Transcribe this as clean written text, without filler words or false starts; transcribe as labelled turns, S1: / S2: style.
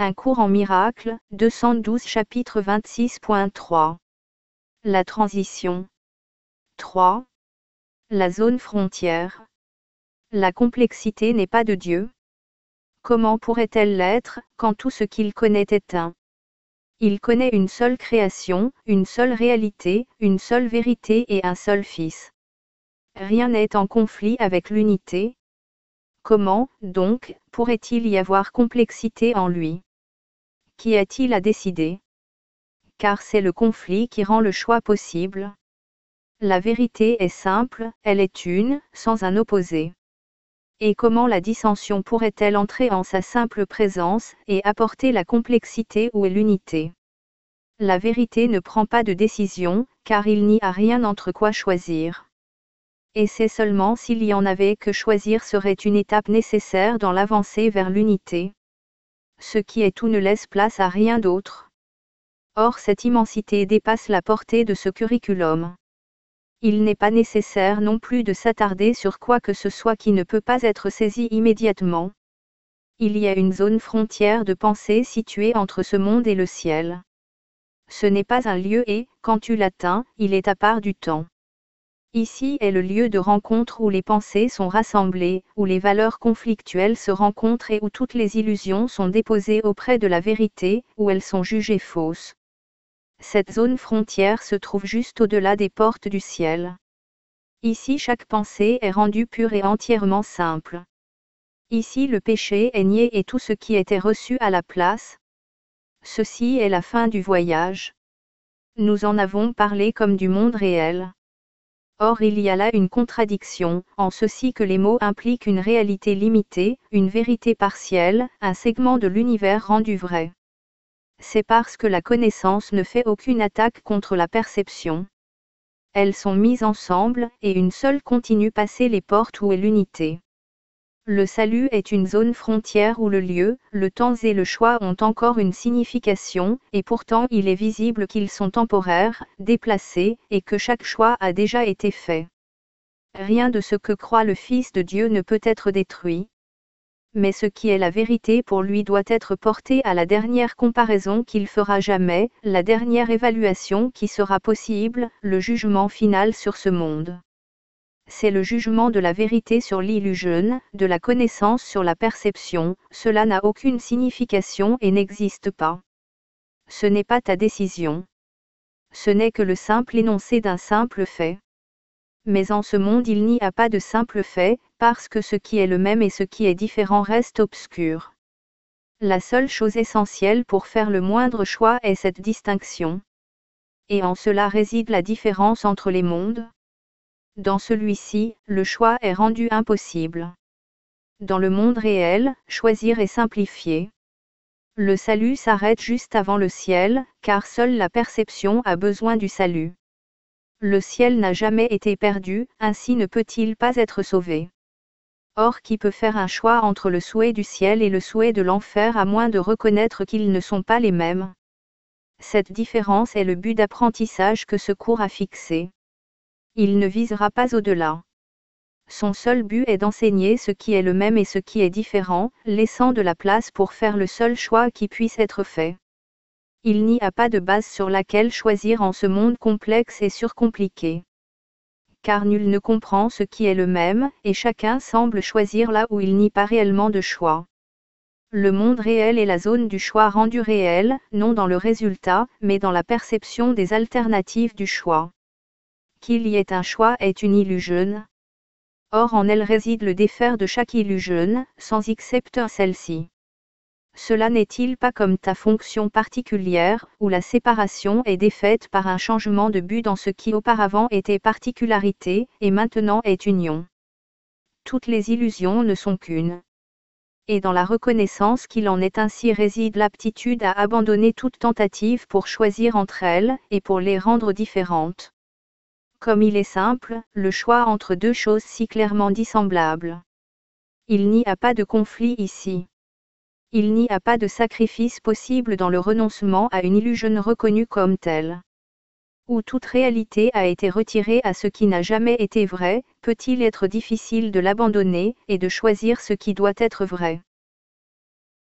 S1: Un cours en miracle, 212 chapitre 26.3. La transition. 3. La zone frontière. La complexité n'est pas de Dieu. Comment pourrait-elle l'être, quand tout ce qu'il connaît est un? Il connaît une seule création, une seule réalité, une seule vérité et un seul Fils. Rien n'est en conflit avec l'unité. Comment, donc, pourrait-il y avoir complexité en lui? Qui a-t-il à décider? Car c'est le conflit qui rend le choix possible. La vérité est simple, elle est une, sans un opposé. Et comment la dissension pourrait-elle entrer en sa simple présence, et apporter la complexité où est l'unité? La vérité ne prend pas de décision, car il n'y a rien entre quoi choisir. Et c'est seulement s'il y en avait que choisir serait une étape nécessaire dans l'avancée vers l'unité. Ce qui est tout ne laisse place à rien d'autre. Or cette immensité dépasse la portée de ce curriculum. Il n'est pas nécessaire non plus de s'attarder sur quoi que ce soit qui ne peut pas être saisi immédiatement. Il y a une zone frontière de pensée située entre ce monde et le ciel. Ce n'est pas un lieu et, quand tu l'atteins, il est à part du temps. Ici est le lieu de rencontre où les pensées sont rassemblées, où les valeurs conflictuelles se rencontrent et où toutes les illusions sont déposées auprès de la vérité, où elles sont jugées fausses. Cette zone frontière se trouve juste au-delà des portes du ciel. Ici chaque pensée est rendue pure et entièrement simple. Ici le péché est nié et tout ce qui était reçu à la place. Ceci est la fin du voyage. Nous en avons parlé comme du monde réel. Or il y a là une contradiction, en ceci que les mots impliquent une réalité limitée, une vérité partielle, un segment de l'univers rendu vrai. C'est parce que la connaissance ne fait aucune attaque contre la perception. Elles sont mises ensemble, et une seule continue passer les portes où est l'unité. Le salut est une zone frontière où le lieu, le temps et le choix ont encore une signification, et pourtant il est visible qu'ils sont temporaires, déplacés, et que chaque choix a déjà été fait. Rien de ce que croit le Fils de Dieu ne peut être détruit. Mais ce qui est la vérité pour lui doit être porté à la dernière comparaison qu'il fera jamais, la dernière évaluation qui sera possible, le jugement final sur ce monde. C'est le jugement de la vérité sur l'illusion, de la connaissance sur la perception, cela n'a aucune signification et n'existe pas. Ce n'est pas ta décision. Ce n'est que le simple énoncé d'un simple fait. Mais en ce monde il n'y a pas de simple fait, parce que ce qui est le même et ce qui est différent reste obscur. La seule chose essentielle pour faire le moindre choix est cette distinction. Et en cela réside la différence entre les mondes. Dans celui-ci, le choix est rendu impossible. Dans le monde réel, choisir est simplifié. Le salut s'arrête juste avant le ciel, car seule la perception a besoin du salut. Le ciel n'a jamais été perdu, ainsi ne peut-il pas être sauvé. Or qui peut faire un choix entre le souhait du ciel et le souhait de l'enfer à moins de reconnaître qu'ils ne sont pas les mêmes? Cette différence est le but d'apprentissage que ce cours a fixé. Il ne visera pas au-delà. Son seul but est d'enseigner ce qui est le même et ce qui est différent, laissant de la place pour faire le seul choix qui puisse être fait. Il n'y a pas de base sur laquelle choisir en ce monde complexe et surcompliqué. Car nul ne comprend ce qui est le même, et chacun semble choisir là où il n'y a pas réellement de choix. Le monde réel est la zone du choix rendu réel, non dans le résultat, mais dans la perception des alternatives du choix. Qu'il y ait un choix est une illusion. Or en elle réside le défaire de chaque illusion, sans excepter celle-ci. Cela n'est-il pas comme ta fonction particulière, où la séparation est défaite par un changement de but dans ce qui auparavant était particularité, et maintenant est union? Toutes les illusions ne sont qu'une. Et dans la reconnaissance qu'il en est ainsi réside l'aptitude à abandonner toute tentative pour choisir entre elles, et pour les rendre différentes. Comme il est simple, le choix entre deux choses si clairement dissemblables. Il n'y a pas de conflit ici. Il n'y a pas de sacrifice possible dans le renoncement à une illusion reconnue comme telle. Où toute réalité a été retirée à ce qui n'a jamais été vrai, peut-il être difficile de l'abandonner, et de choisir ce qui doit être vrai?